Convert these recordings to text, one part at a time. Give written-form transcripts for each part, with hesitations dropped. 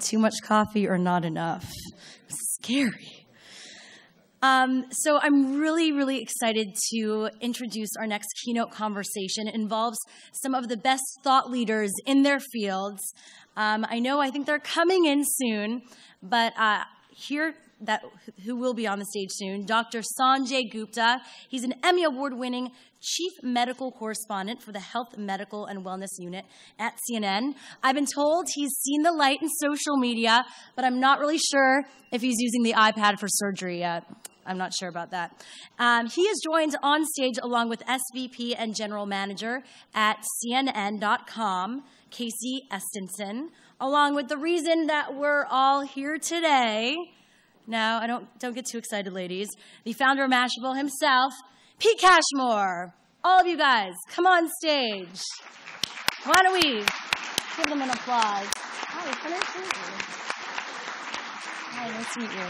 too much coffee or not enough. It's scary. So I'm really, really excited to introduce our next keynote conversation. It involves some of the best thought leaders in their fields. I think they're coming in soon, but who will be on the stage soon, Dr. Sanjay Gupta. He's an Emmy Award-winning Chief Medical Correspondent for the Health, Medical, and Wellness Unit at CNN. I've been told he's seen the light in social media, but I'm not really sure if he's using the iPad for surgery yet. I'm not sure about that. He is joined on stage along with SVP and General Manager at CNN.com, Casey Estenson, along with the reason that we're all here today. Now, don't get too excited, ladies. The founder of Mashable himself, Pete Cashmore. All of you guys, come on stage. Why don't we give them an applause? Hi, it's nice to meet you. Hi, nice to meet you.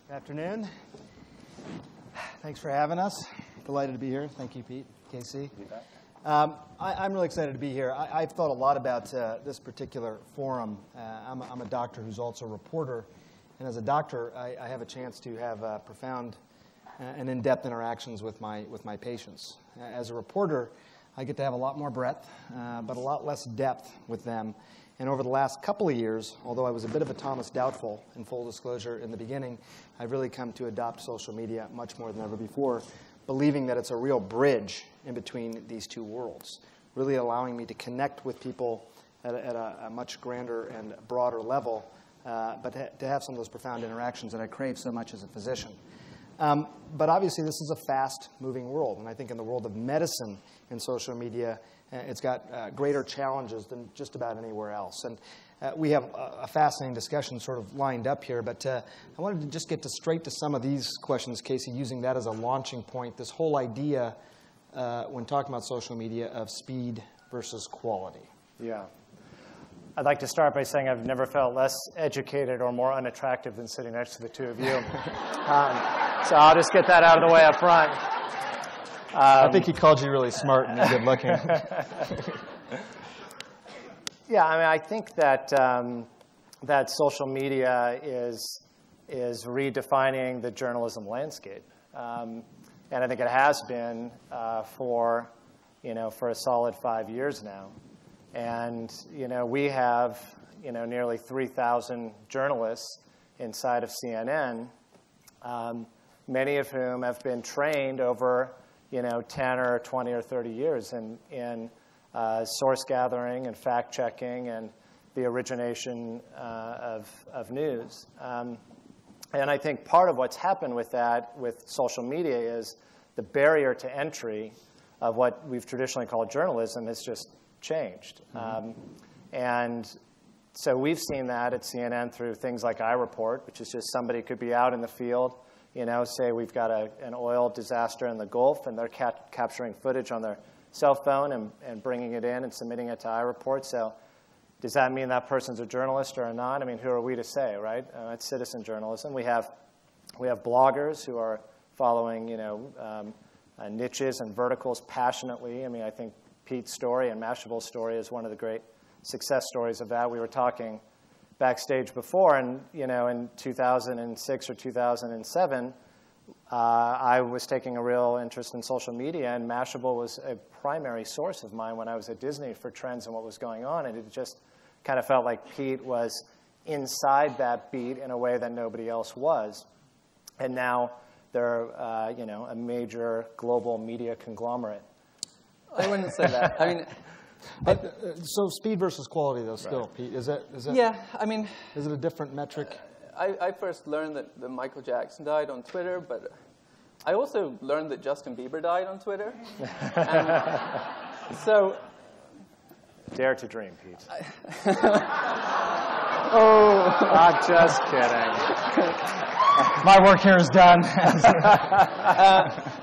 Good afternoon. Thanks for having us. Delighted to be here. Thank you, Pete, Casey. I'm really excited to be here. I've thought a lot about this particular forum. I'm a doctor who's also a reporter. And as a doctor, I have a chance to have profound and in-depth interactions with my patients. As a reporter, I get to have a lot more breadth, but a lot less depth with them. And over the last couple of years, although I was a bit of a Thomas Doubtful, in full disclosure in the beginning, I've really come to adopt social media much more than ever before, believing that it's a real bridge in between these two worlds, really allowing me to connect with people at a much grander and broader level, but to have some of those profound interactions that I crave so much as a physician. But obviously, this is a fast-moving world, and I think in the world of medicine and social media, it's got greater challenges than just about anywhere else. And we have a fascinating discussion sort of lined up here, but I wanted to just get straight to some of these questions, Casey, using that as a launching point, this whole idea when talking about social media of speed versus quality. Yeah. I'd like to start by saying I've never felt less educated or more unattractive than sitting next to the two of you. So I'll just get that out of the way up front. I think he called you really smart and good looking. Yeah, I mean, I think that that social media is redefining the journalism landscape, and I think it has been for a solid 5 years now. And we have nearly 3,000 journalists inside of CNN, many of whom have been trained over 10 or 20 or 30 years in source gathering and fact checking and the origination of news. And I think part of what's happened with that, with social media, is the barrier to entry of what we've traditionally called journalism has just changed. And so we've seen that at CNN through things like iReport, which is just somebody could be out in the field, say we've got an oil disaster in the Gulf, and they're capturing footage on their cell phone and bringing it in and submitting it to iReport. So does that mean that person's a journalist or not? I mean, who are we to say, right? It's citizen journalism. We have bloggers who are following, niches and verticals passionately. I mean, I think Pete's story and Mashable's story is one of the great success stories of that. We were talking backstage before, and in 2006 or 2007, I was taking a real interest in social media, and Mashable was a primary source of mine when I was at Disney for trends and what was going on, and it just kind of felt like Pete was inside that beat in a way that nobody else was. And now they're a major global media conglomerate. I wouldn't say that. I mean, so speed versus quality, though, still, right. Pete, is it? Yeah, I mean, is it a different metric? I first learned that Michael Jackson died on Twitter, but I also learned that Justin Bieber died on Twitter. So, dare to dream, Pete. Oh, I'm just kidding. My work here is done.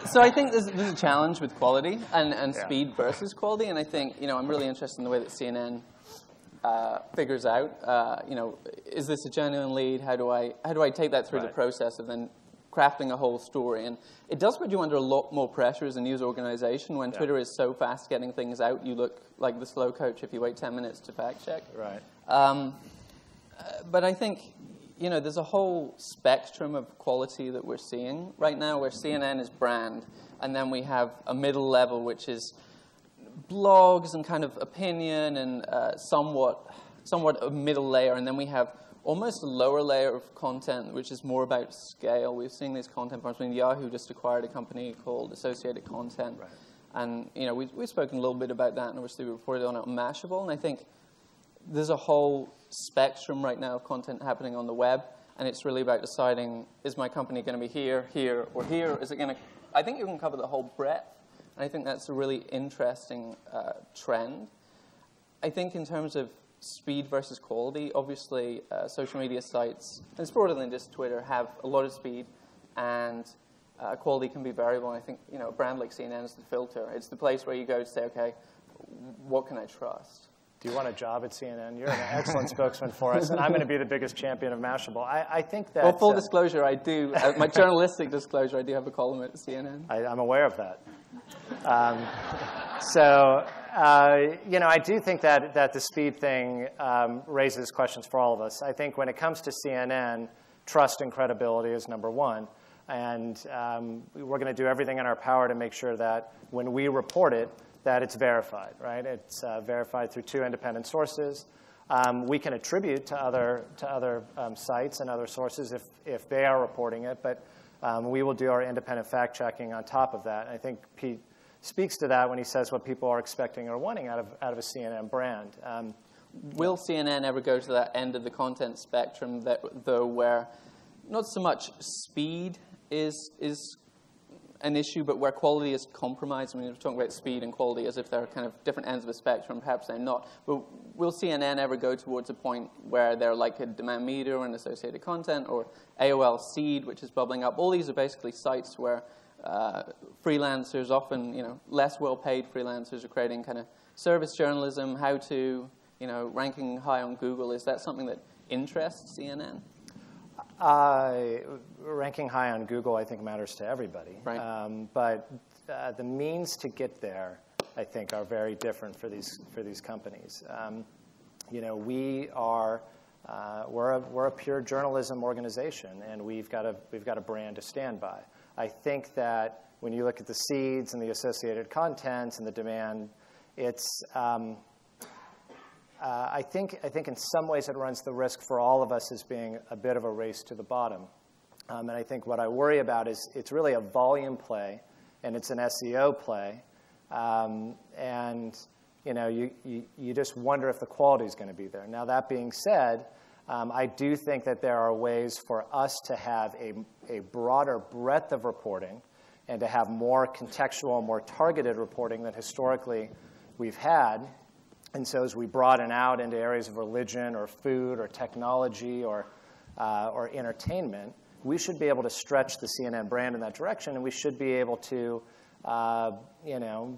So I think there's a challenge with quality and speed versus quality, and I think I'm really interested in the way that CNN figures out, is this a genuine lead? How do I take that through the process of then crafting a whole story. And it does put you under a lot more pressure as a news organization. When Twitter is so fast getting things out, you look like the slow coach if you wait 10 minutes to fact check. Right. But I think, you know, there's a whole spectrum of quality that we're seeing right now, where CNN is brand, and then we have a middle level, which is blogs and kind of opinion and somewhat a middle layer, and then we have almost a lower layer of content, which is more about scale. We've seen these content forms. I mean, Yahoo just acquired a company called Associated Content. Right. And, you know, we've spoken a little bit about that, and obviously we reported on it on Mashable. And I think there's a whole spectrum right now of content happening on the web, and it's really about deciding, is my company going to be here, here, or here? Is it going to... I think you can cover the whole breadth, and I think that's a really interesting trend. I think in terms of speed versus quality, obviously social media sites, and it's broader than just Twitter, have a lot of speed, and quality can be variable. And I think, you know, a brand like CNN is the filter. It's the place where you go to say, okay, what can I trust? Do you want a job at CNN? You're an excellent spokesman for us, and I'm going to be the biggest champion of Mashable. I think that... Well, full disclosure, I do. My journalistic disclosure, I do have a column at CNN. I'm aware of that. You know, I do think that the speed thing raises questions for all of us. I think when it comes to CNN, trust and credibility is number one. And we're going to do everything in our power to make sure that when we report it, that it's verified, right? It's verified through 2 independent sources. We can attribute to other sites and other sources if they are reporting it, but we will do our independent fact-checking on top of that. And I think Pete speaks to that when he says what people are expecting or wanting out of a CNN brand. Will CNN ever go to that end of the content spectrum, though, where not so much speed is an issue, but where quality is compromised? I mean, we're talking about speed and quality as if they're kind of different ends of the spectrum. Perhaps they're not. But will CNN ever go towards a point where they're like a Demand Meter or an Associated Content or AOL Seed, which is bubbling up? All these are basically sites where freelancers, often, you know, less well-paid freelancers, are creating kind of service journalism, how to, you know, ranking high on Google. Is that something that interests CNN? Ranking high on Google, I think, matters to everybody. Right. But the means to get there, I think, are very different for these companies. You know, we're a pure journalism organization, and we've got a brand to stand by. I think that when you look at the seeds and the associated contents and the demand, it's I think in some ways it runs the risk for all of us as being a bit of a race to the bottom. And I think what I worry about is it's really a volume play, and it's an SEO play. And you know, you just wonder if the quality is going to be there. Now, that being said, I do think that there are ways for us to have a broader breadth of reporting and to have more contextual, more targeted reporting than historically we've had. And so as we broaden out into areas of religion or food or technology or entertainment, we should be able to stretch the CNN brand in that direction, and we should be able to, you know,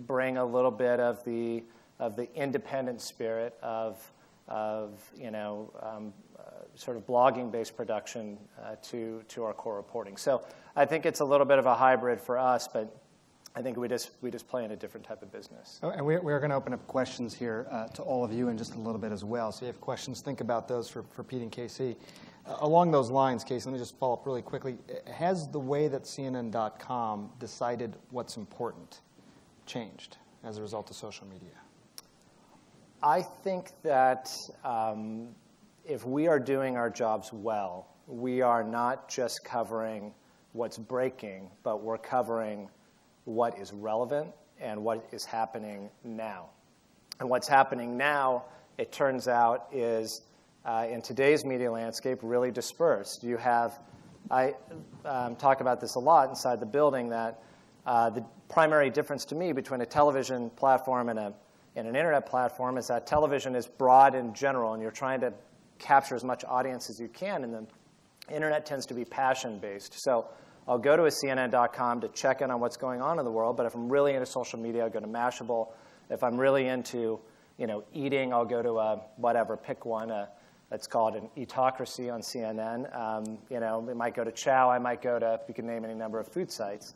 bring a little bit of the independent spirit of you know, sort of blogging-based production to our core reporting. So I think it's a little bit of a hybrid for us, but I think we just play in a different type of business. Oh, and we're going to open up questions here to all of you in just a little bit as well. So if you have questions, think about those for Pete and Casey. Along those lines, Casey, let me just follow up really quickly. Has the way that CNN.com decided what's important changed as a result of social media? I think that if we are doing our jobs well, we are not just covering what's breaking, but we're covering what is relevant and what is happening now. And what's happening now, it turns out, is in today's media landscape really dispersed. You have, I talk about this a lot inside the building, that the primary difference to me between a television platform and an internet platform is that television is broad in general, and you're trying to capture as much audience as you can, and the internet tends to be passion-based. So I'll go to a CNN.com to check in on what's going on in the world, but if I'm really into social media, I'll go to Mashable. If I'm really into, you know, eating, I'll go to a whatever, pick one, a let's call it an etocracy on CNN. You know, we might go to Chow. I might go to, you can name any number of food sites.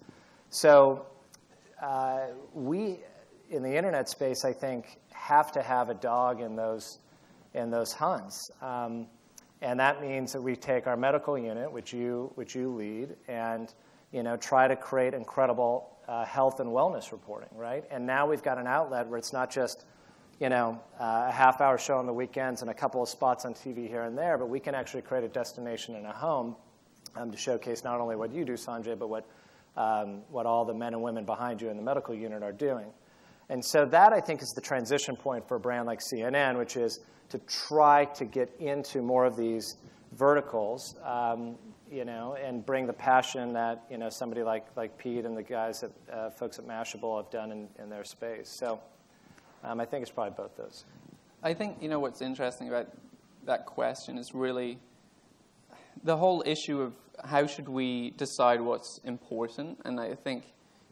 So we, in the internet space, I think, have to have a dog in those hunts. And that means that we take our medical unit, which you lead, and try to create incredible health and wellness reporting, right? And now we've got an outlet where it's not just a half-hour show on the weekends and a couple of spots on TV here and there, but we can actually create a destination in a home to showcase not only what you do, Sanjay, but what all the men and women behind you in the medical unit are doing. And so that, I think, is the transition point for a brand like CNN, which is to try to get into more of these verticals, and bring the passion that somebody like Pete and the guys at folks at Mashable have done in their space. So I think it's probably both those. I think what's interesting about that question is really the whole issue of how should we decide what's important. And I think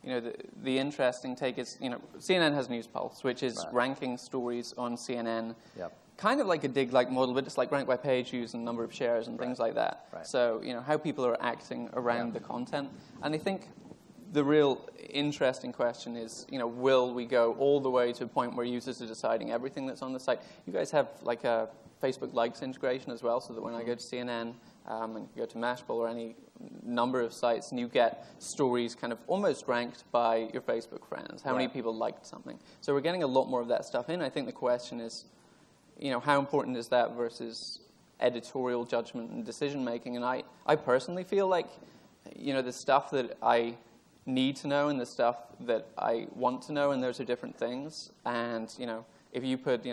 the interesting take is CNN has News Pulse, which is ranking stories on CNN. Yep. Kind of like a dig-like model, but it's like ranked by page views and number of shares and things like that. Right. So, how people are acting around the content. And I think the real interesting question is, will we go all the way to a point where users are deciding everything that's on the site? You guys have like a Facebook likes integration as well, so that when I go to CNN and go to Mashable or any number of sites, and you get stories kind of almost ranked by your Facebook friends, how many people liked something. So we're getting a lot more of that stuff in. I think the question is, how important is that versus editorial judgment and decision-making? And I personally feel like, the stuff that I need to know and the stuff that I want to know, and those are different things. And, if you put,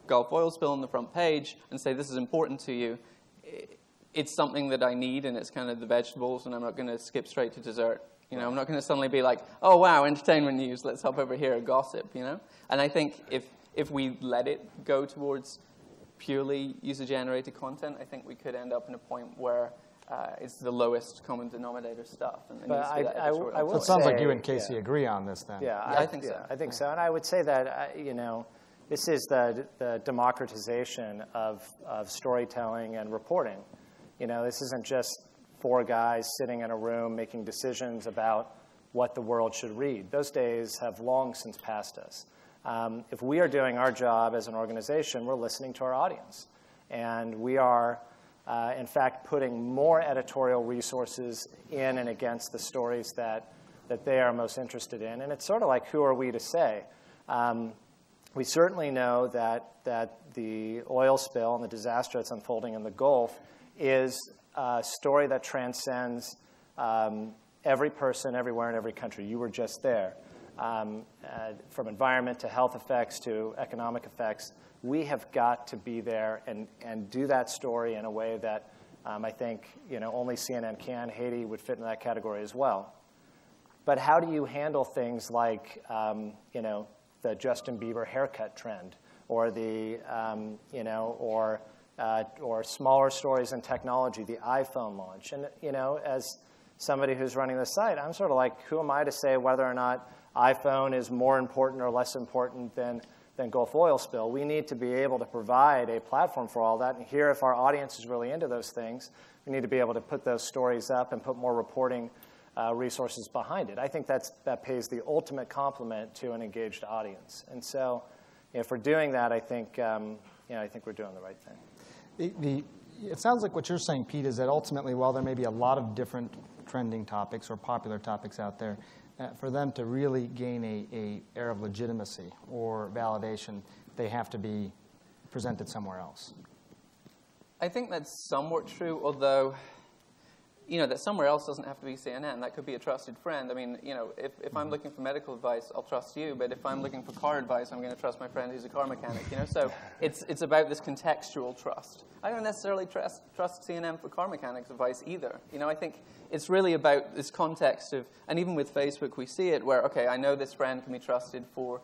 Gulf oil spill on the front page and say this is important to you, it's something that I need, and it's kind of the vegetables, and I'm not going to skip straight to dessert. I'm not going to suddenly be like, oh, wow, entertainment news, let's hop over here, gossip, And I think if we let it go towards purely user-generated content, I think we could end up in a point where it's the lowest common denominator stuff. And but I will it sounds like you and Casey agree on this then. Yeah, I think so. I think so. And I would say that, this is the democratization of storytelling and reporting. This isn't just four guys sitting in a room making decisions about what the world should read. Those days have long since passed us. If we are doing our job as an organization, we're listening to our audience. And we are, in fact, putting more editorial resources in and against the stories that they are most interested in. And it's sort of like, who are we to say? We certainly know that the oil spill and the disaster that's unfolding in the Gulf is a story that transcends every person, everywhere, in every country. You were just there. From environment to health effects to economic effects, we have got to be there and do that story in a way that I think only CNN can. Haiti would fit in that category as well. But how do you handle things like the Justin Bieber haircut trend, or the or smaller stories in technology, the iPhone launch? And as somebody who's running the site, I'm sort of like, who am I to say whether or not iPhone is more important or less important than Gulf oil spill? We need to be able to provide a platform for all that. And here, if our audience is really into those things, we need to be able to put those stories up and put more reporting resources behind it. I think that pays the ultimate compliment to an engaged audience. And so, if we're doing that, I think I think we're doing the right thing. It sounds like what you're saying, Pete, is that ultimately, while there may be a lot of different trending topics or popular topics out there, for them to really gain a air of legitimacy or validation, they have to be presented somewhere else. I think that's somewhat true, although that somewhere else doesn't have to be CNN. That could be a trusted friend. I mean, if I'm looking for medical advice, I'll trust you. But if I'm looking for car advice, I'm going to trust my friend who's a car mechanic. So it's about this contextual trust. I don't necessarily trust CNN for car mechanics advice either. I think it's really about this context of, and even with Facebook, we see it where, okay, I know this friend can be trusted for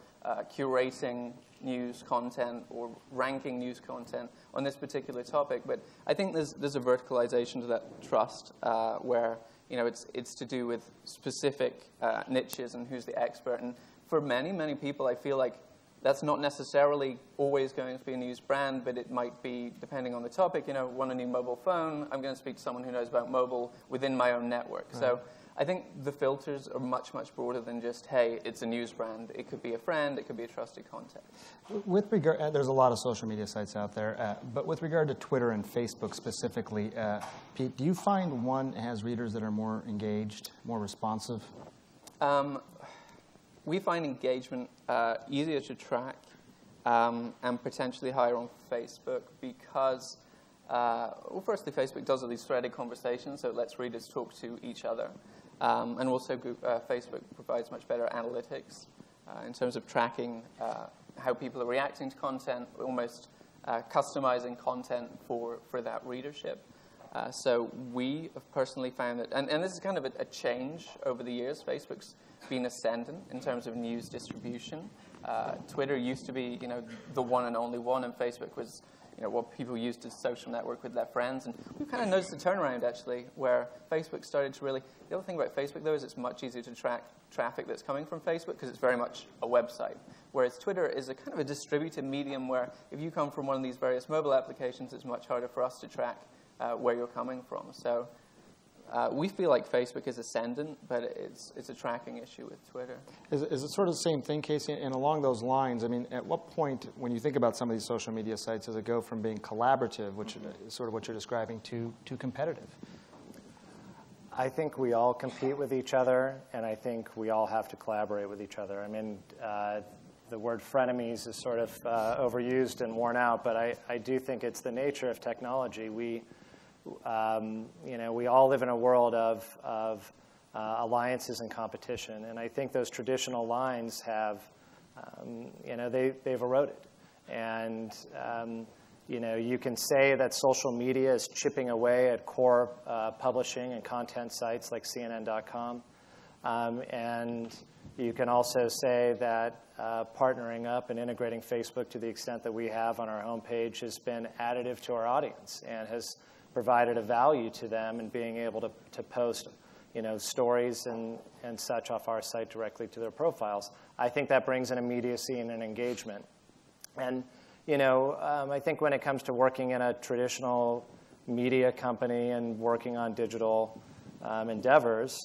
curating news content or ranking news content on this particular topic. But I think there's a verticalization to that trust where it's to do with specific niches and who's the expert. And for many people, I feel like That's not necessarily always going to be a news brand, but it might be, depending on the topic, want a new mobile phone, I'm going to speak to someone who knows about mobile within my own network. Right. So I think the filters are much, much broader than just, hey, it's a news brand. It could be a friend. It could be a trusted contact. With regard, there's a lot of social media sites out there, but with regard to Twitter and Facebook specifically, Pete, do you find one has readers that are more engaged, more responsive? We find engagement easier to track and potentially higher on Facebook because, well, firstly, Facebook does all these threaded conversations, so it lets readers talk to each other. And also, Facebook provides much better analytics in terms of tracking how people are reacting to content, almost customizing content for that readership. So we have personally found that, and this is kind of a change over the years. Facebook's been ascendant in terms of news distribution. Twitter used to be, the one and only one, and Facebook was, what people used as social network with their friends. And we've kind of noticed a turnaround, actually, where Facebook started to really, the other thing about Facebook, though, is it's much easier to track traffic that's coming from Facebook because it's very much a website. Whereas Twitter is a kind of a distributed medium where if you come from one of these various mobile applications, it's much harder for us to track where you're coming from. So we feel like Facebook is ascendant, but it's a tracking issue with Twitter. Is it sort of the same thing, Casey? And along those lines, I mean, at what point, when you think about some of these social media sites, does it go from being collaborative, which is sort of what you're describing, to competitive? I think we all compete with each other, and I think we all have to collaborate with each other. I mean, the word frenemies is sort of overused and worn out, but I do think it's the nature of technology. We all live in a world of alliances and competition, and I think those traditional lines have, they've eroded. And you can say that social media is chipping away at core publishing and content sites like CNN.com, and you can also say that partnering up and integrating Facebook to the extent that we have on our homepage has been additive to our audience and has provided a value to them in being able to post stories and such off our site directly to their profiles. I think that brings an immediacy and an engagement. And I think when it comes to working in a traditional media company and working on digital endeavors,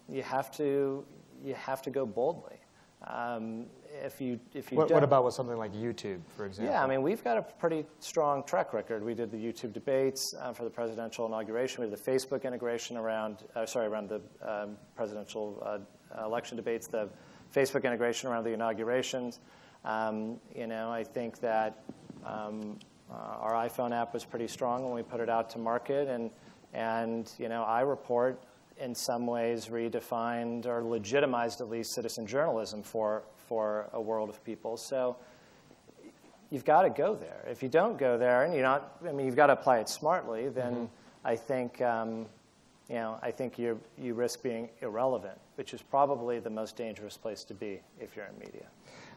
you have to go boldly. What about with something like YouTube, for example? Yeah, I mean, we've got a pretty strong track record. We did the YouTube debates for the presidential inauguration. We did the Facebook integration around the presidential election debates, the Facebook integration around the inaugurations. I think that our iPhone app was pretty strong when we put it out to market, and iReport in some ways redefined or legitimized at least citizen journalism for a world of people. So you've got to go there. If you don't go there, and you've got to apply it smartly, then I think you risk being irrelevant, which is probably the most dangerous place to be if you're in media.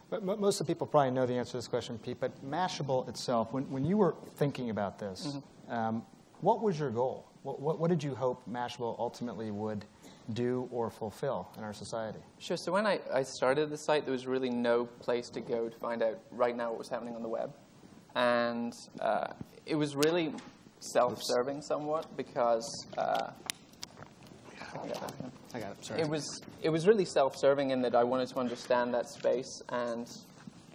But most of the people probably know the answer to this question, Pete, but Mashable itself, when you were thinking about this, what was your goal? What did you hope Mashable ultimately would do or fulfill in our society? Sure. So when I started the site, there was really no place to go to find out right now what was happening on the web. And it was really self-serving somewhat because I got it. Sorry. It was really self-serving in that I wanted to understand that space and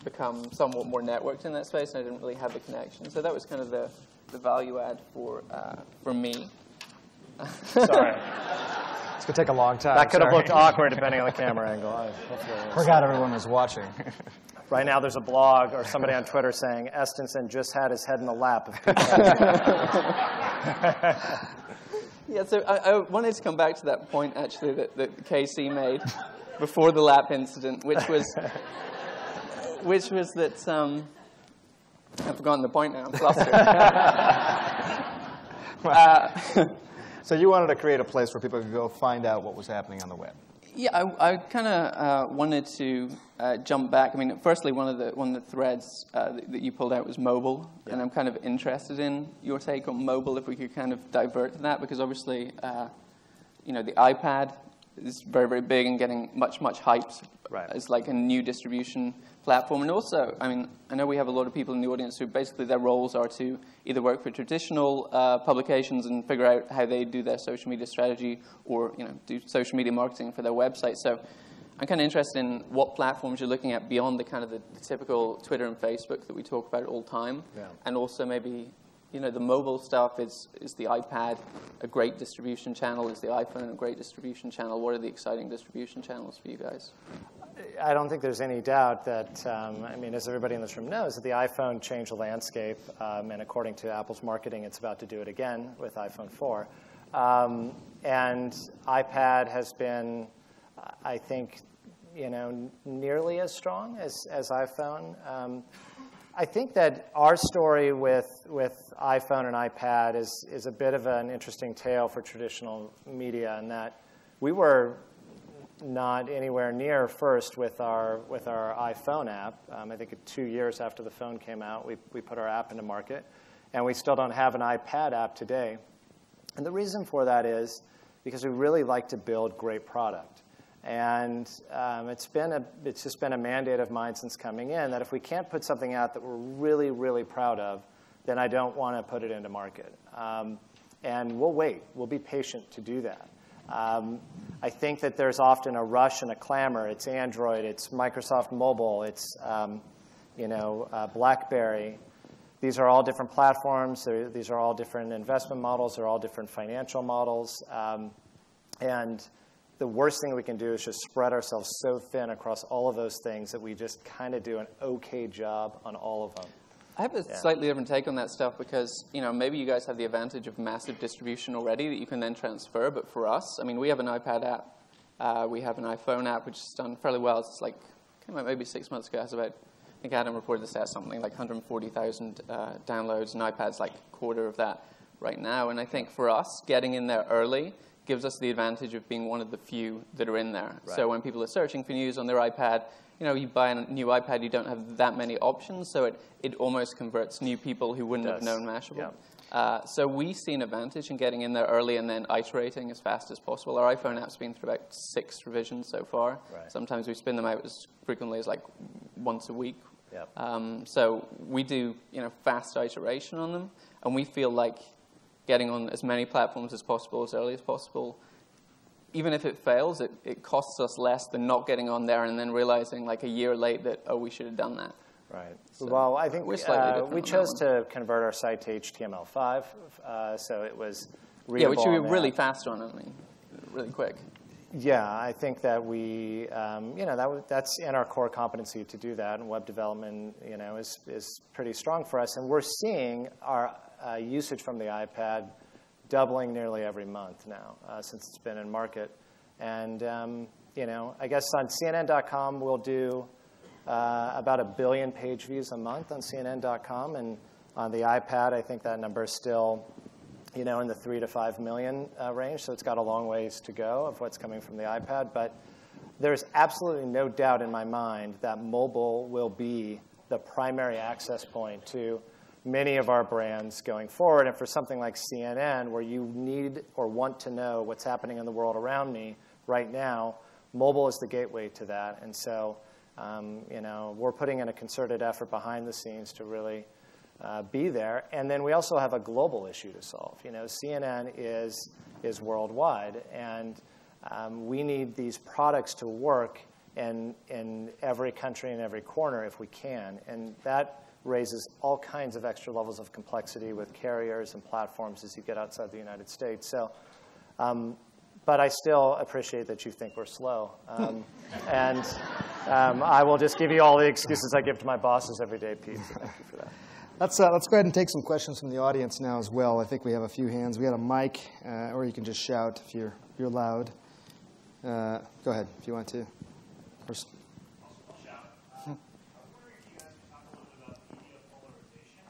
become somewhat more networked in that space, and I didn't really have the connection. So that was kind of the value add for me. Sorry. It's going to take a long time. That could have looked awkward depending on the camera angle. Forgot everyone was watching. Right now there's a blog or somebody on Twitter saying, Estenson just had his head in the lap of Pete. Yeah, so I wanted to come back to that point, actually, that KC made before the lap incident, which was that, I've forgotten the point now, I'm flustered. So you wanted to create a place where people could go find out what was happening on the web. Yeah, I kind of wanted to jump back. I mean, firstly, one of the threads that you pulled out was mobile, and I'm kind of interested in your take on mobile. If we could kind of divert to that, because obviously, the iPad is very, very big and getting much hyped as like a new distribution platform. And also, I mean, I know we have a lot of people in the audience who basically their roles are to either work for traditional publications and figure out how they do their social media strategy, or do social media marketing for their website. So I'm kind of interested in what platforms you're looking at beyond the kind of the typical Twitter and Facebook that we talk about all the time. Yeah. And also maybe, the mobile stuff. Is the iPad a great distribution channel? Is the iPhone a great distribution channel? What are the exciting distribution channels for you guys? I don't think there's any doubt that, as everybody in this room knows, that the iPhone changed the landscape. And according to Apple's marketing, it's about to do it again with iPhone 4. And iPad has been, I think, nearly as strong as iPhone. I think that our story with iPhone and iPad is a bit of an interesting tale for traditional media, in that we were not anywhere near first with our iPhone app. I think 2 years after the phone came out, we put our app into market, and we still don't have an iPad app today. And the reason for that is because we really like to build great product. And it's just been a mandate of mine since coming in that if we can't put something out that we're really, really proud of, then I don't want to put it into market. And we'll wait. We'll be patient to do that. I think that there's often a rush and a clamor. It's Android. It's Microsoft Mobile. It's BlackBerry. These are all different platforms. These are all different investment models. They're all different financial models. And the worst thing we can do is just spread ourselves so thin across all of those things that we just kind of do an OK job on all of them. I have a slightly different take on that stuff because, maybe you guys have the advantage of massive distribution already that you can then transfer. But for us, we have an iPad app. We have an iPhone app, which has done fairly well. It's came out maybe 6 months ago. It's about, I think Adam reported this at something like 140,000 downloads, and iPad's like a quarter of that right now. And I think for us, getting in there early gives us the advantage of being one of the few that are in there. Right. So when people are searching for news on their iPad, you buy a new iPad, you don't have that many options, so it almost converts new people who wouldn't have known Mashable. Yeah. So we see an advantage in getting in there early and then iterating as fast as possible. Our iPhone app's been through about 6 revisions so far. Right. Sometimes we spin them out as frequently as once a week. Yep. So we do fast iteration on them, and we feel like getting on as many platforms as possible, as early as possible. Even if it fails, it costs us less than not getting on there and then realizing a year late that, we should have done that. Right. So well, I think we chose to convert our site to HTML5, so it was readable. Yeah, which we were really fast on, really quick. Yeah, I think that we, that's in our core competency to do that, and web development, is pretty strong for us. And we're seeing our usage from the iPad doubling nearly every month now since it's been in market. And, I guess on CNN.com we'll do about 1 billion page views a month on CNN.com. And on the iPad, I think that number is still, in the 3 to 5 million range. So it's got a long ways to go of what's coming from the iPad. But there's absolutely no doubt in my mind that mobile will be the primary access point to many of our brands going forward. And for something like CNN, where you need or want to know what's happening in the world around me right now, mobile is the gateway to that. And so, we're putting in a concerted effort behind the scenes to really be there. And then we also have a global issue to solve. CNN is worldwide, and we need these products to work in every country and every corner if we can. And that raises all kinds of extra levels of complexity with carriers and platforms as you get outside the United States. So, but I still appreciate that you think we're slow. And I will just give you all the excuses I give to my bosses every day, Pete. So thank you for that. Let's go ahead and take some questions from the audience now as well. I think we have a few hands. We got a mic, or you can just shout if you're loud. Go ahead if you want to. First. I'll shout. I was wondering if you guys could talk a little bit about media polarization,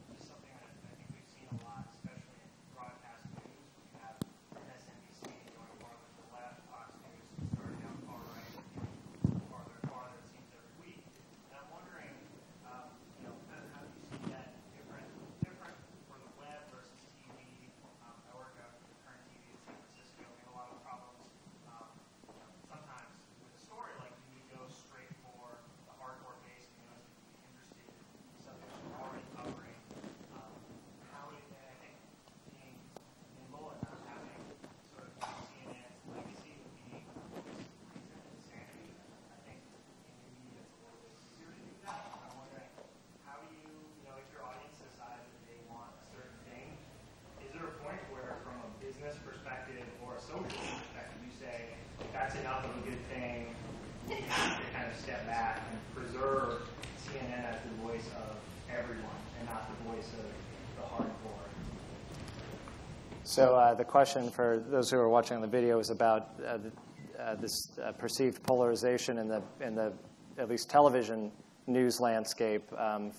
which is something that I think we've seen a lot, especially in broadcast news. We have MSNBC going farther to the left, Fox News starting out far right, and farther and farther, it seems, every week. And I'm wondering, kind of how do you see that different for the web versus TV? I work out in current TV in San Francisco. We have a lot of problems sometimes with a story like you need to go So the question for those who are watching the video is about this perceived polarization in the at least television news landscape,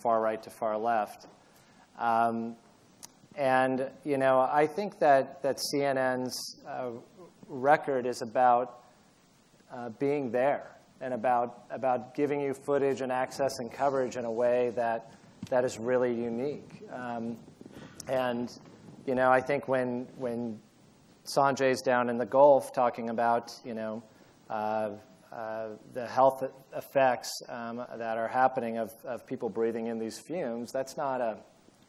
far right to far left. And I think that CNN's record is about being there and about giving you footage and access and coverage in a way that is really unique. And I think when Sanjay's down in the Gulf talking about the health effects that are happening of people breathing in these fumes, that's not a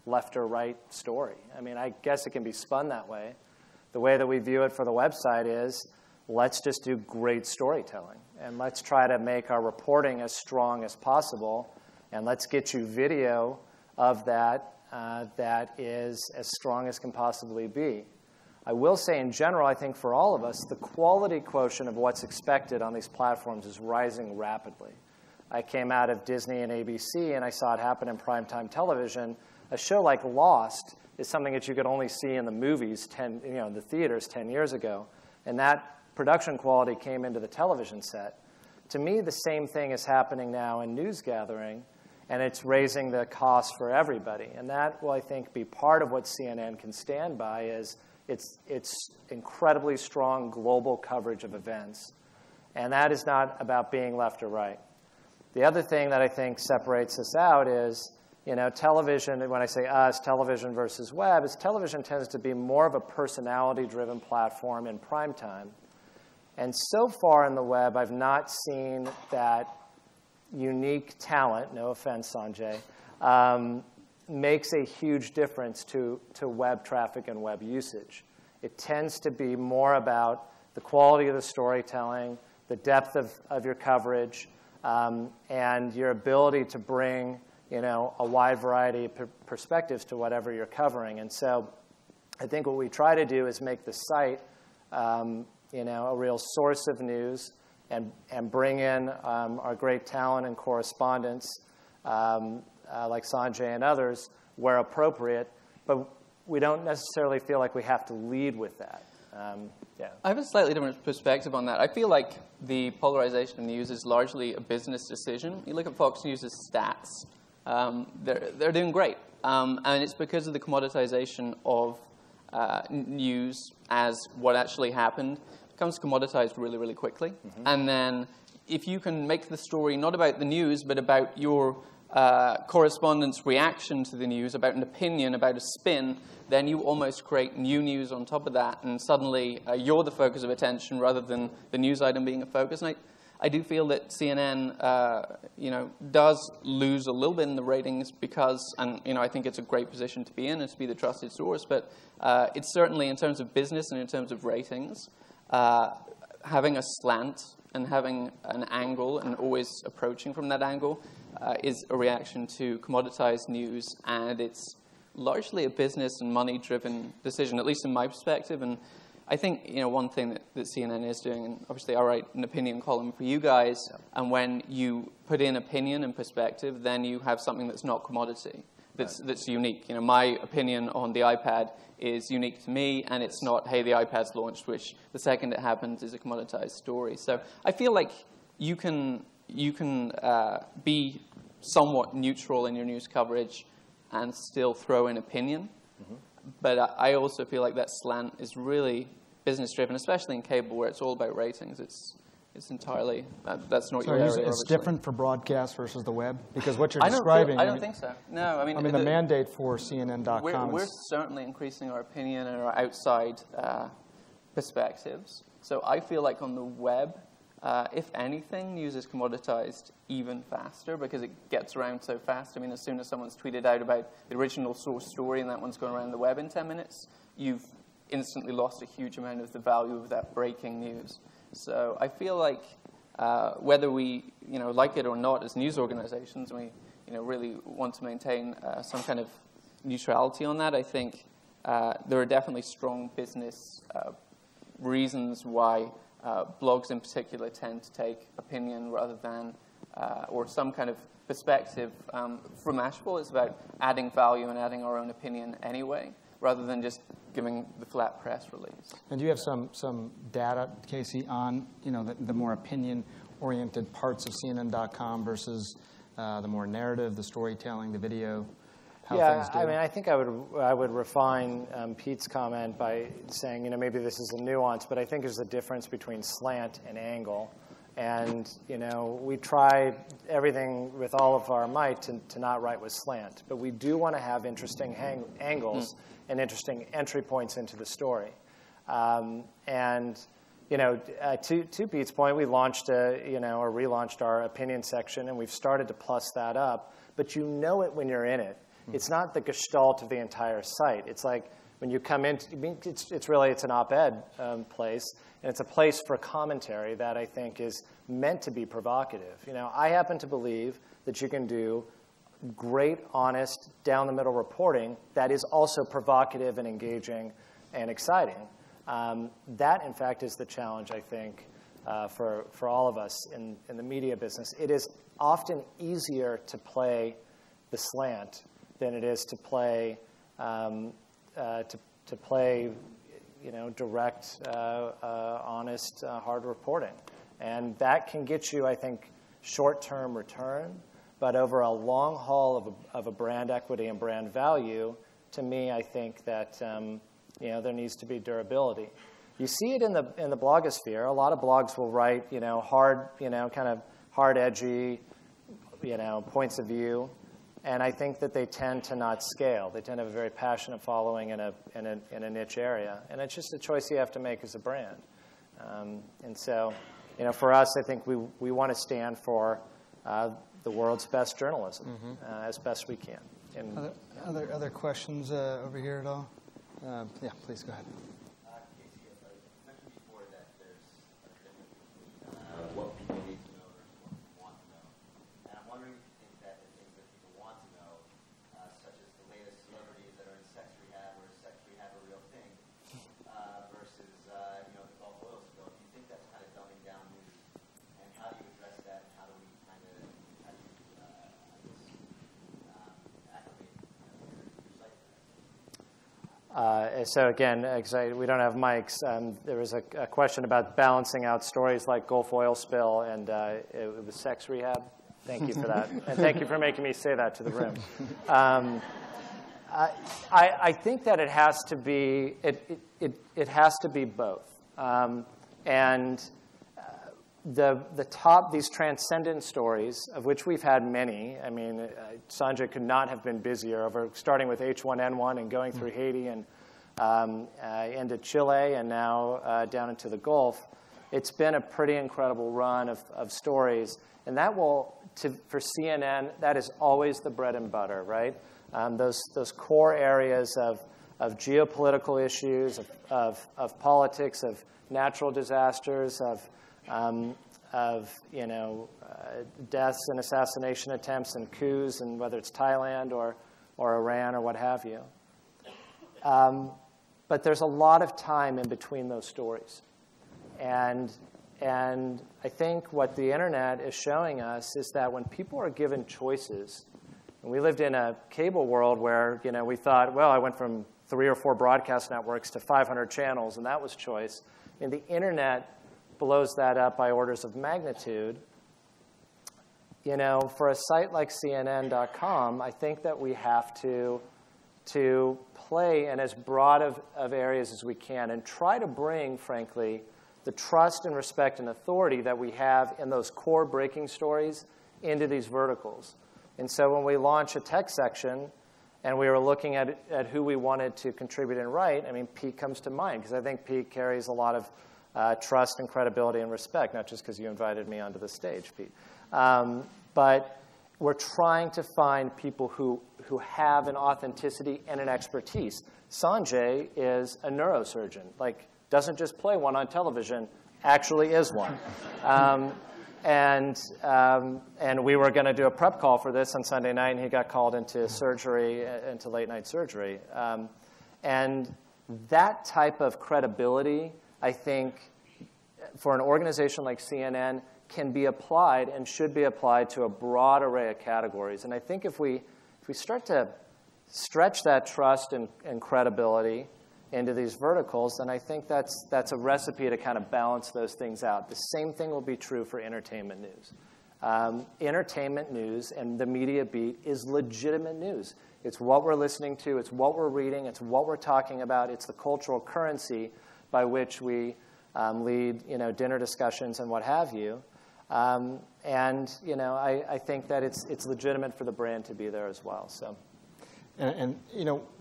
left or right story. I mean, I guess it can be spun that way. The way that we view it for the website is, let's just do great storytelling, and let's try to make our reporting as strong as possible, and let's get you video of that that is as strong as can possibly be. I will say, in general, I think for all of us, the quality quotient of what's expected on these platforms is rising rapidly. I came out of Disney and ABC, and I saw it happen in primetime television. A show like Lost is something that you could only see in the movies, in the theaters 10 years ago. And that production quality came into the television set. To me, the same thing is happening now in news gathering, and it's raising the cost for everybody. And that will, I think, be part of what CNN can stand by, is its incredibly strong global coverage of events. And that is not about being left or right. The other thing that I think separates us out is, television, and when I say us, television versus web, is television tends to be more of a personality-driven platform in prime time. And so far in the web, I've not seen that unique talent, no offense, Sanjay, makes a huge difference to web traffic and web usage. It tends to be more about the quality of the storytelling, the depth of your coverage, and your ability to bring a wide variety of perspectives to whatever you're covering. And so I think what we try to do is make the site a real source of news, and bring in our great talent and correspondents like Sanjay and others where appropriate, but we don't necessarily feel like we have to lead with that. Yeah. I have a slightly different perspective on that. I feel like the polarization of news is largely a business decision. You look at Fox News' stats. They're doing great. And it's because of the commoditization of news as what actually happened. It becomes commoditized really, really quickly. Mm-hmm. And then if you can make the story not about the news, but about your correspondent's reaction to the news, about an opinion, about a spin, then you almost create new news on top of that. And suddenly you're the focus of attention rather than the news item being a focus. And I do feel that CNN, does lose a little bit in the ratings because, and I think it's a great position to be in and to be the trusted source. But it's certainly, in terms of business and in terms of ratings, having a slant and having an angle and always approaching from that angle is a reaction to commoditized news, and it's largely a business and money-driven decision, at least in my perspective. And I think one thing that CNN is doing, and obviously I write an opinion column for you guys, and when you put in opinion and perspective, then you have something that's not commodity, that's unique. My opinion on the iPad is unique to me, and it's not, hey, the iPad's launched, which the second it happens is a commoditized story. So I feel like you can be somewhat neutral in your news coverage and still throw in opinion. Mm-hmm. But I also feel like that slant is really business-driven, especially in cable where it's all about ratings. It's entirely, that's not your area. It's obviously. Different for broadcast versus the web? Because what you're describing... I don't think so. No, I mean... the mandate for CNN.com We're certainly increasing our opinion and our outside perspectives. So I feel like on the web, if anything, news is commoditized even faster because it gets around so fast. I mean, as soon as someone's tweeted out about the original source story and that one's going around the web in 10 minutes, you've instantly lost a huge amount of the value of that breaking news. So I feel like whether we like it or not as news organizations, we really want to maintain some kind of neutrality on that. I think there are definitely strong business reasons why blogs in particular tend to take opinion rather than, or some kind of perspective. For Mashable, it's about adding value and adding our own opinion anyway, rather than just giving the flat press release. And do you have some data, Casey, on the more opinion-oriented parts of CNN.com versus the more narrative, the storytelling, the video? Yeah, I mean, I think I would refine Pete's comment by saying, maybe this is a nuance, but I think there's a difference between slant and angle. And, we try everything with all of our might to not write with slant. But we do want to have interesting angles and interesting entry points into the story. To Pete's point, we launched or relaunched our opinion section, and we've started to plus that up. But you know it when you're in it. It's not the gestalt of the entire site. It's like when you come in, it's an op-ed place, and it's a place for commentary that I think is meant to be provocative. I happen to believe that you can do great, honest, down-the-middle reporting that is also provocative and engaging and exciting. That, in fact, is the challenge, I think, for all of us in the media business. It is often easier to play the slant than it is to play direct, honest, hard reporting. And that can get you, I think, short-term return. But over a long haul of a brand equity and brand value, to me, I think that there needs to be durability. You see it in the blogosphere. A lot of blogs will write hard, kind of hard, edgy, points of view. And I think that they tend to not scale. They tend to have a very passionate following in a niche area. And it's just a choice you have to make as a brand. And so, for us, I think we want to stand for the world's best journalism as best we can. And, other questions over here at all? Yeah, please go ahead. Casey, you mentioned before that there's a difference between what people need to know versus what people want to know. And I'm wondering if you think that the things that people want to know, such as the latest celebrities that are in sex rehab, or is sex rehab a real thing, versus the Gulf oil spill, do you think that's kind of dumbing down news? And how do you address that? And how do you acclimate your site to that? So again, we don't have mics. There was a question about balancing out stories like Gulf oil spill and it was sex rehab. Thank you for that. And thank you for making me say that to the room. I think that it has to be, it has to be both. These transcendent stories, of which we've had many. I mean, Sanjay could not have been busier, starting with H1N1 and going through Haiti and into Chile and now down into the Gulf. It's been a pretty incredible run of stories. And that for CNN, that is always the bread and butter, right? Those core areas of geopolitical issues, of politics, of natural disasters, of deaths and assassination attempts and coups, and whether it's Thailand or Iran or what have you. But there's a lot of time in between those stories. And I think what the internet is showing us is that when people are given choices, and we lived in a cable world where we thought, well, I went from 3 or 4 broadcast networks to 500 channels, and that was choice. And the internet blows that up by orders of magnitude. For a site like CNN.com, I think that we have to play in as broad of areas as we can and try to bring, frankly, the trust and respect and authority that we have in those core breaking stories into these verticals. And so when we launch a tech section and we were looking at who we wanted to contribute and write, I mean, Pete comes to mind, because I think Pete carries a lot of trust and credibility and respect, not just because you invited me onto the stage, Pete. But we're trying to find people who have an authenticity and an expertise. Sanjay is a neurosurgeon, doesn't just play one on television, actually is one. And we were going to do a prep call for this on Sunday night, and he got called into surgery, into late-night surgery. And that type of credibility, I think, for an organization like CNN, can be applied and should be applied to a broad array of categories. And I think if we start to stretch that trust and credibility into these verticals, and I think that's a recipe to kind of balance those things out. The same thing will be true for entertainment news. Entertainment news and the media beat is legitimate news. It's what we're listening to. It's what we're reading. It's what we're talking about. It's the cultural currency by which we lead, dinner discussions and what have you. I think that it's legitimate for the brand to be there as well. So,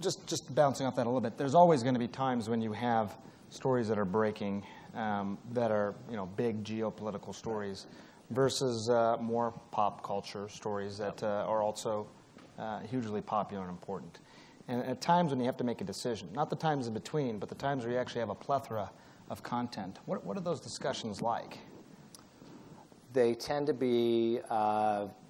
just bouncing off that a little bit, there's always going to be times when you have stories that are breaking, that are big geopolitical stories, versus more pop culture stories that are also hugely popular and important. And at times when you have to make a decision, not the times in between, but the times where you actually have a plethora of content, what are those discussions like? They tend to be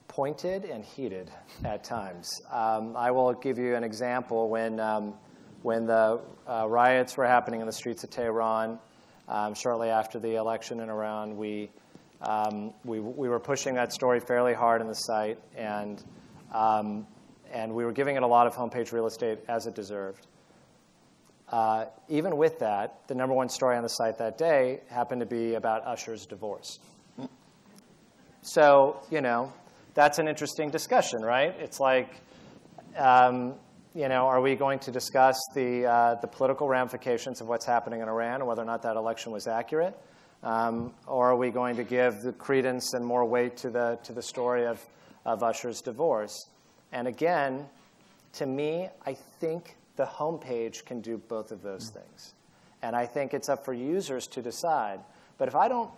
pointed and heated at times. I will give you an example. When the riots were happening in the streets of Tehran, shortly after the election in Iran, we were pushing that story fairly hard in the site, and we were giving it a lot of homepage real estate as it deserved. Even with that, the #1 story on the site that day happened to be about Usher's divorce. So, that's an interesting discussion, right? It's like, are we going to discuss the political ramifications of what's happening in Iran and whether or not that election was accurate? Or are we going to give the credence and more weight to the story of Usher's divorce? And again, to me, I think the homepage can do both of those things. And I think it's up for users to decide. But if I don't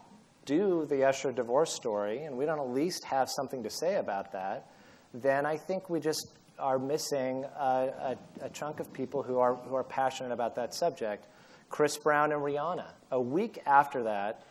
do the Usher divorce story, and we don't at least have something to say about that, then I think we just are missing a chunk of people who are passionate about that subject. Chris Brown and Rihanna. A week after that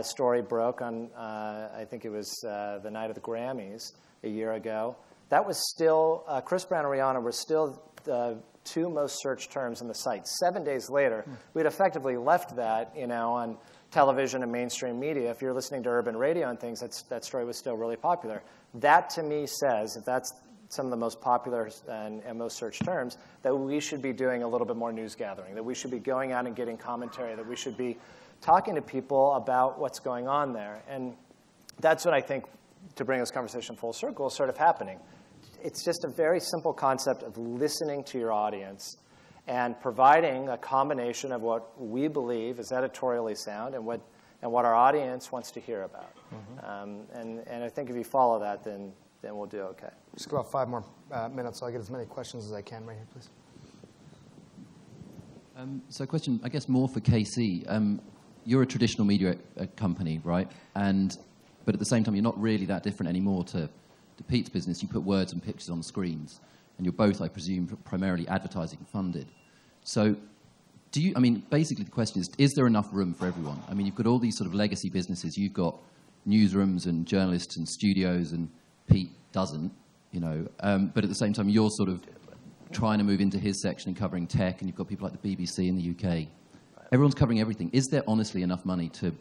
story broke on, I think it was the night of the Grammys a year ago, that was still, Chris Brown and Rihanna were still the 2 most searched terms on the site. 7 days later, we'd effectively left that, on television and mainstream media. If you're listening to urban radio and things, that story was still really popular. That, to me, says, if that's some of the most popular and most searched terms, that we should be doing a little bit more news gathering, that we should be going out and getting commentary, that we should be talking to people about what's going on there. And that's what I think, to bring this conversation full circle, is sort of happening. It's just a very simple concept of listening to your audience and providing a combination of what we believe is editorially sound and what our audience wants to hear about. And I think if you follow that, then we'll do okay. Just about 5 more minutes, so I'll get as many questions as I can. Right here, please. So a question, I guess, more for KC. You're a traditional media company, right? But at the same time, you're not really that different anymore to Pete's business. You put words and pictures on screens, and you're both, I presume, primarily advertising funded. So basically the question is there enough room for everyone? I mean, you've got all these sort of legacy businesses. You've got newsrooms and journalists and studios, and Pete doesn't, but at the same time, you're sort of trying to move into his section and covering tech, and you've got people like the BBC in the UK. Everyone's covering everything. Is there honestly enough money to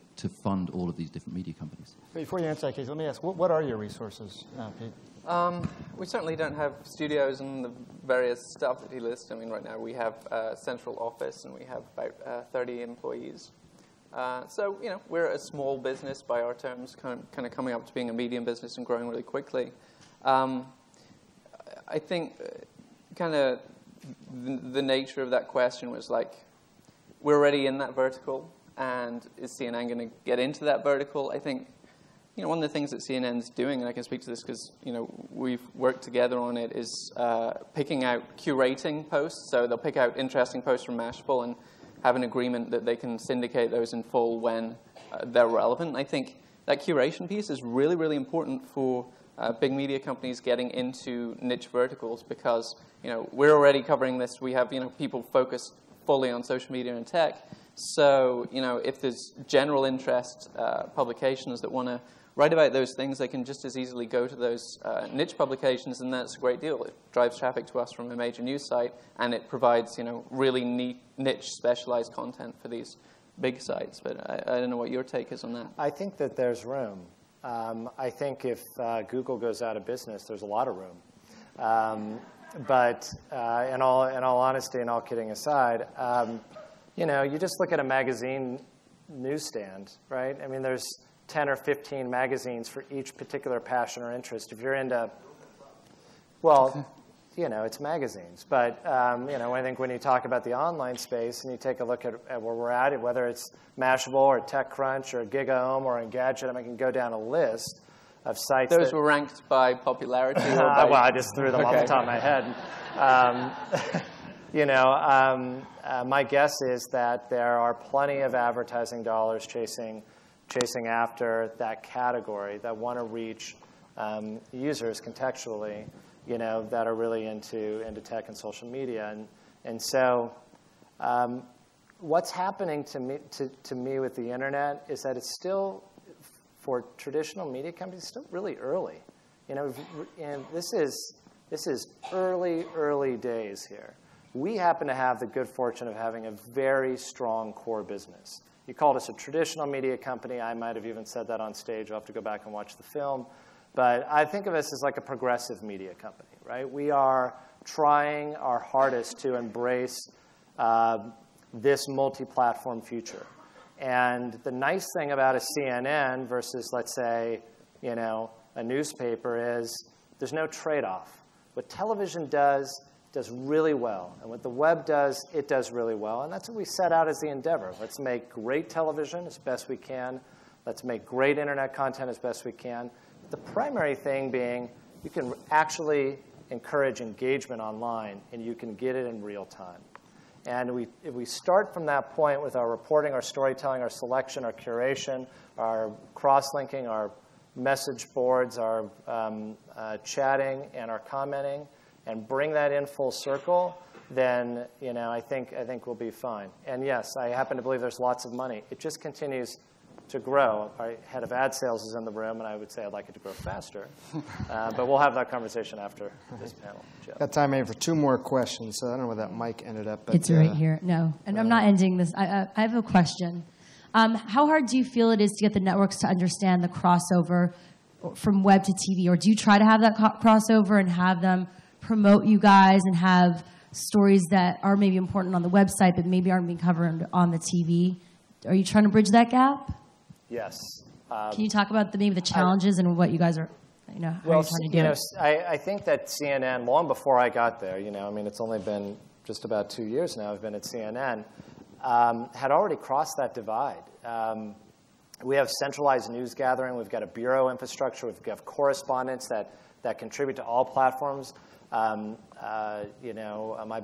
fund all of these different media companies? Before you answer that, Casey, let me ask, what are your resources, Pete? We certainly don't have studios and the various stuff that he lists. I mean, right now we have a central office and we have about 30 employees. So, we're a small business by our terms, kind of coming up to being a medium business and growing really quickly. I think kind of the nature of that question was like, we're already in that vertical, and is CNN going to get into that vertical? I think, one of the things that CNN's doing, and I can speak to this because, we've worked together on it, is picking out, curating posts. So they'll pick out interesting posts from Mashable and have an agreement that they can syndicate those in full when they're relevant. I think that curation piece is really, really important for big media companies getting into niche verticals because, we're already covering this. We have, people focused fully on social media and tech. So, if there's general interest publications that want to write about those things, they can just as easily go to those niche publications, and that's a great deal. It drives traffic to us from a major news site, and it provides, really neat, niche, specialized content for these big sites. But I don't know what your take is on that. I think that there's room. I think if Google goes out of business, there's a lot of room. But in all honesty and all kidding aside, you just look at a magazine newsstand, right? I mean, there's 10 or 15 magazines for each particular passion or interest. If you're into, well, it's magazines. But, I think when you talk about the online space and you take a look at where we're at, whether it's Mashable or TechCrunch or GigaOM or Engadget, I can go down a list of sites. Those were ranked by popularity? Or by... Well, I just threw them off the top of my head. My guess is that there are plenty of advertising dollars chasing after that category that want to reach users contextually, that are really into tech and social media. And so what's happening to me with the internet is that it's still, for traditional media companies, still really early. And this is early days here. We happen to have the good fortune of having a very strong core business. You called us a traditional media company. I might have even said that on stage. I'll have to go back and watch the film. But I think of us as like a progressive media company, right? We are trying our hardest to embrace this multi-platform future. And the nice thing about a CNN versus, let's say, a newspaper is there's no trade-off. What television does really well. And what the web does, it does really well. And that's what we set out as the endeavor. Let's make great television as best we can. Let's make great internet content as best we can. The primary thing being you can actually encourage engagement online, and you can get it in real time. And if we start from that point with our reporting, our storytelling, our selection, our curation, our cross-linking, our message boards, our chatting, and our commenting, and bring that in full circle, then I think we'll be fine. And yes, I happen to believe there's lots of money. It just continues to grow. Our head of ad sales is in the room, and I would say I'd like it to grow faster. But we'll have that conversation after this panel. Jeff. Got time maybe for 2 more questions. So I don't know where that mic ended up. But, it's right here. No, and I'm not ending this. I have a question. How hard do you feel it is to get the networks to understand the crossover from web to TV? Or do you try to have that crossover and have them promote you guys and have stories that are maybe important on the website but maybe aren't being covered on the TV? Are you trying to bridge that gap? Yes. Can you talk about maybe the challenges and what you guys are, how you're trying to do it? I think that CNN, long before I got there, it's only been just about 2 years now I've been at CNN, had already crossed that divide. We have centralized news gathering. We've got a bureau infrastructure. We've got correspondents that contribute to all platforms. My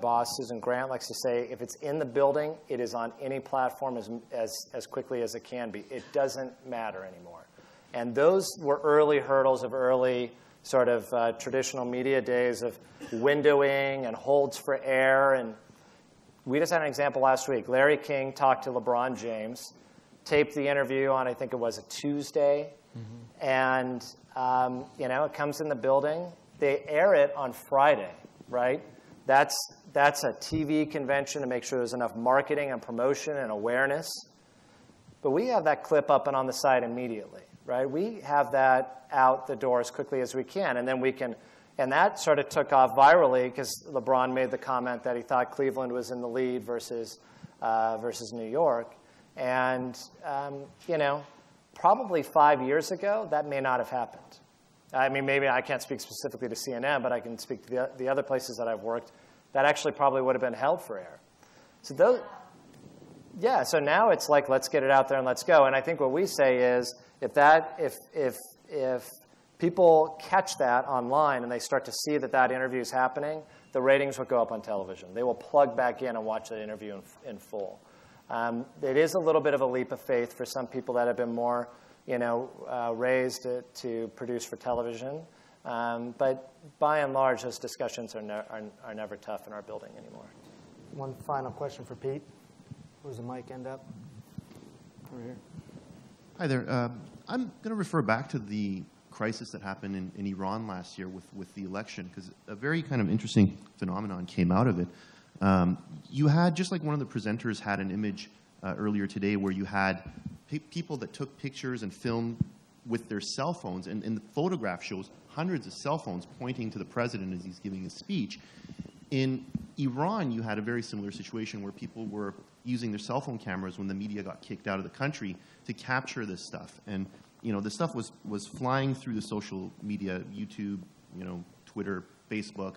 boss, Susan Grant, likes to say, if it's in the building, it is on any platform as quickly as it can be. It doesn't matter anymore. And those were early hurdles of early sort of traditional media days of windowing and holds for air. And we just had an example last week. Larry King talked to LeBron James, taped the interview on, I think it was a Tuesday. Mm-hmm. And, it comes in the building. They air it on Friday, right? That's a TV convention to make sure there's enough marketing and promotion and awareness. But we have that clip up and on the site immediately, right? We have that out the door as quickly as we can. And then we can, and that sort of took off virally because LeBron made the comment that he thought Cleveland was in the lead versus New York. And, probably 5 years ago, that may not have happened. I mean, maybe I can't speak specifically to CNN, but I can speak to the other places that I've worked. That actually probably would have been held for air. So so now it's like, let's get it out there and let's go. And I think what we say is, if people catch that online and they start to see that interview is happening, the ratings will go up on television. They will plug back in and watch that interview in full. It is a little bit of a leap of faith for some people that have been more raised to produce for television. But by and large, those discussions are never tough in our building anymore. One final question for Pete. Where does the mic end up? Over here. Hi there. I'm going to refer back to the crisis that happened in Iran last year with the election, because a very kind of interesting phenomenon came out of it. You had, just like one of the presenters had an image earlier today where you had people that took pictures and filmed with their cell phones, and the photograph shows hundreds of cell phones pointing to the president as he's giving a speech. In Iran, you had a very similar situation where people were using their cell phone cameras when the media got kicked out of the country to capture this stuff. And this stuff was flying through the social media, YouTube, Twitter, Facebook.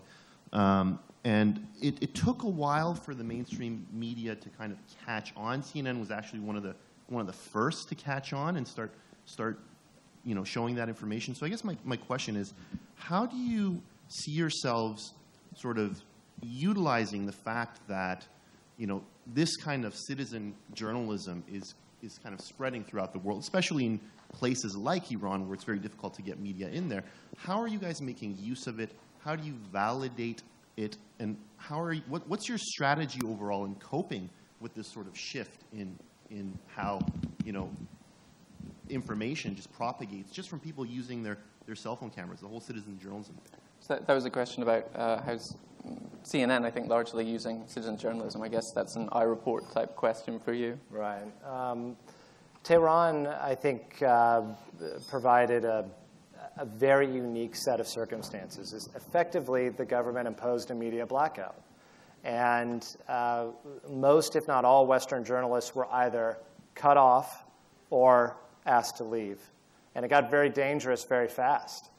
And it took a while for the mainstream media to kind of catch on. CNN was actually one of the first to catch on and start showing that information. So I guess my question is, how do you see yourselves sort of utilizing the fact that this kind of citizen journalism is kind of spreading throughout the world, especially in places like Iran where it's very difficult to get media in there? How are you guys making use of it? How do you validate it? And what's your strategy overall in coping with this sort of shift in how information just propagates just from people using their cell phone cameras, the whole citizen journalism? So that was a question about how's CNN, I think, largely using citizen journalism. I guess that's an iReport type question for you. Right. Tehran, I think, provided a very unique set of circumstances. Effectively, the government imposed a media blackout. And most, if not all, Western journalists were either cut off or asked to leave. And it got very dangerous very fast.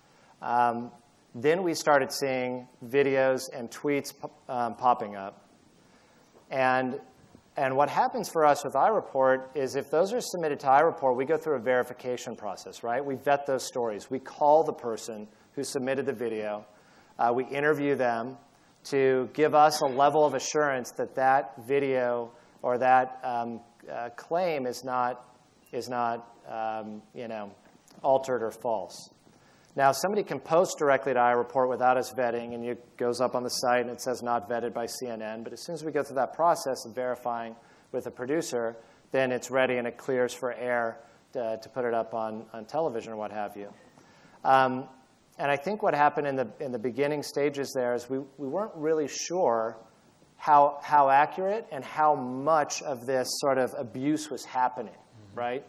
Then we started seeing videos and tweets popping up. And what happens for us with iReport is if those are submitted to iReport, we go through a verification process, right? We vet those stories. We call the person who submitted the video. We interview them to give us a level of assurance that that video or that claim is not altered or false. Now, somebody can post directly to iReport without us vetting, and it goes up on the site, and it says not vetted by CNN. But as soon as we go through that process of verifying with a producer, then it's ready and it clears for air to put it up on television or what have you. And I think what happened in the beginning stages there is we weren't really sure how accurate and how much of this sort of abuse was happening, right?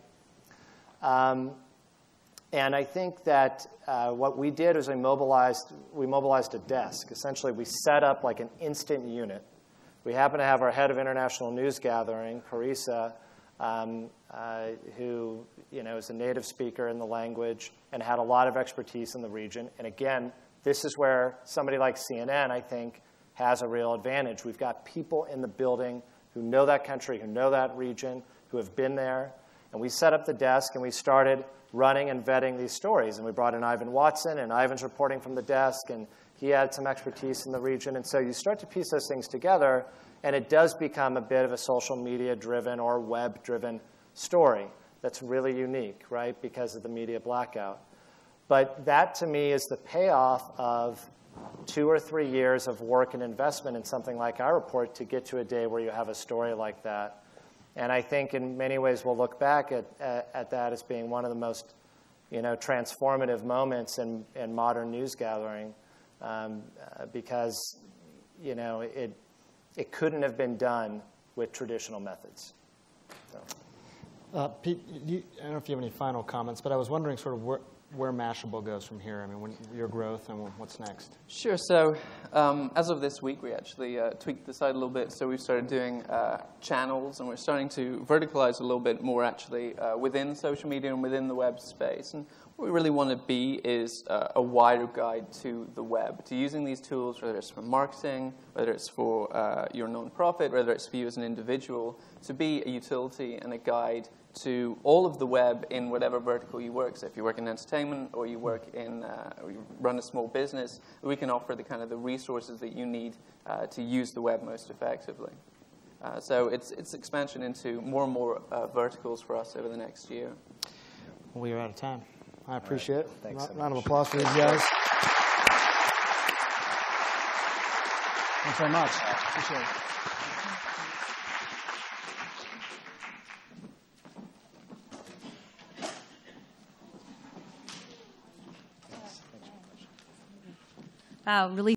And I think that what we did was we mobilized a desk. Essentially, we set up like an instant unit. We happen to have our head of international news gathering, Carissa, who is a native speaker in the language and had a lot of expertise in the region. And again, this is where somebody like CNN, I think, has a real advantage. We've got people in the building who know that country, who know that region, who have been there. And we set up the desk, and we started running and vetting these stories. And we brought in Ivan Watson, and Ivan's reporting from the desk, and he had some expertise in the region. And so you start to piece those things together, and it does become a bit of a social media-driven or web-driven story that's really unique, right, because of the media blackout. But that, to me, is the payoff of 2 or 3 years of work and investment in something like iReport to get to a day where you have a story like that. And I think in many ways we'll look back at that as being one of the most transformative moments in modern news gathering because it couldn't have been done with traditional methods. So. Pete, I don't know if you have any final comments, but I was wondering sort of where Mashable goes from here. I mean, your growth and what's next. Sure. So as of this week, we actually tweaked the site a little bit. So we've started doing channels, and we're starting to verticalize a little bit more, actually, within social media and within the web space. And what we really want to be is a wider guide to the web, to using these tools, whether it's for marketing, whether it's for your nonprofit, whether it's for you as an individual, to be a utility and a guide to all of the web in whatever vertical you work. So if you work in entertainment or you work in, or you run a small business, we can offer the kind of the resources that you need to use the web most effectively. So it's expansion into more and more verticals for us over the next year. Well, we are out of time. I appreciate it. Thanks so much. Round of applause for these guys. Thanks very much. Appreciate it. Wow, really